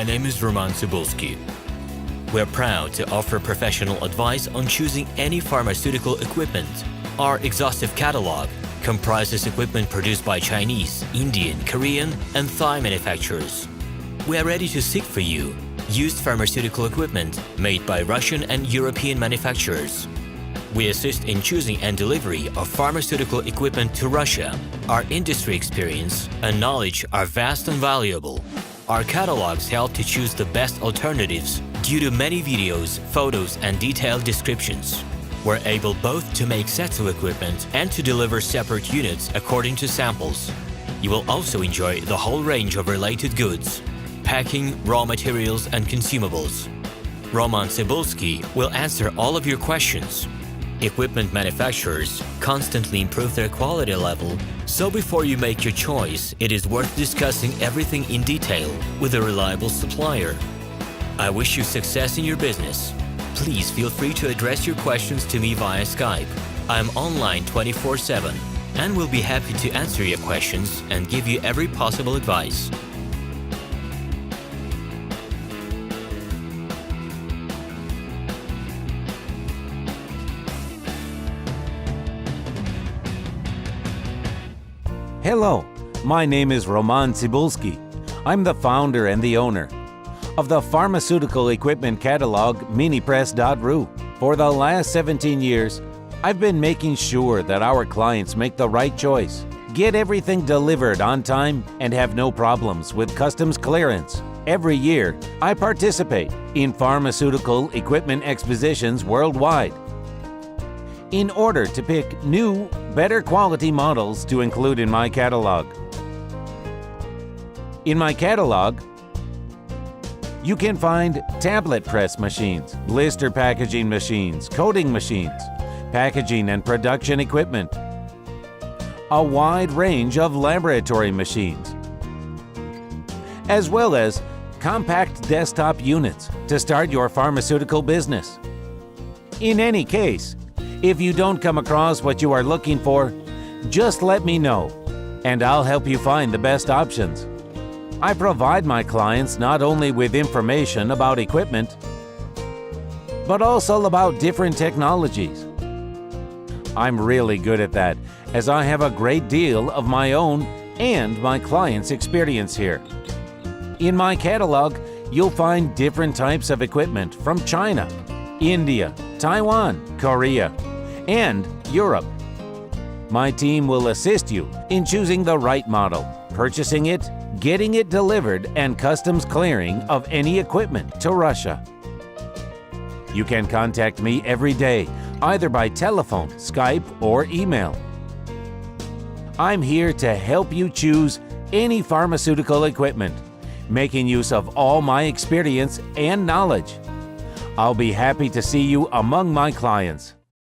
My name is RomanTsibulsky. We're proud to offer professional advice on choosing any pharmaceutical equipment. Our exhaustive catalog comprises equipment produced by Chinese, Indian, Korean, and Thai manufacturers. We are ready to seek for you used pharmaceutical equipment made by Russian and European manufacturers. We assist in choosing and delivery of pharmaceutical equipment to Russia. Our industry experience and knowledge are vast and valuable. Our catalogs help to choose the best alternatives due to many videos, photos, and detailed descriptions. We're able both to make sets of equipment and to deliver separate units according to samples. You will also enjoy the whole range of related goods, packing, raw materials, and consumables. RomanTsibulsky will answer all of your questions. Equipment manufacturers constantly improve their quality level, so before you make your choice, it is worth discussing everything in detail with a reliable supplier. I wish you success in your business. Please feel free to address your questions to me via Skype. I'm online 24/7 and will be happy to answer your questions and give you every possible advice. Hello, my name is RomanTsibulsky. I'm the founder and the owner of the pharmaceutical equipment catalog Minipress.ru. For the last 17 years, I've been making sure that our clients make the right choice, get everything delivered on time, and have no problems with customs clearance. Every year, I participate in pharmaceutical equipment expositions worldwide in order to pick new, better quality models to include in my catalog. In my catalog, you can find tablet press machines, blister packaging machines, coating machines, packaging and production equipment, a wide range of laboratory machines, as well as compact desktop units to start your pharmaceutical business. In any case, if you don't come across what you are looking for, just let me know, and I'll help you find the best options. I provide my clients not only with information about equipment, but also about different technologies. I'm really good at that, as I have a great deal of my own and my clients' experience here. In my catalog, you'll find different types of equipment from China, India, Taiwan, Korea, and Europe. My team will assist you in choosing the right model, purchasing it, getting it delivered, and customs clearing of any equipment to Russia. You can contact me every day, either by telephone, Skype, or email. I'm here to help you choose any pharmaceutical equipment, making use of all my experience and knowledge. I'll be happy to see you among my clients.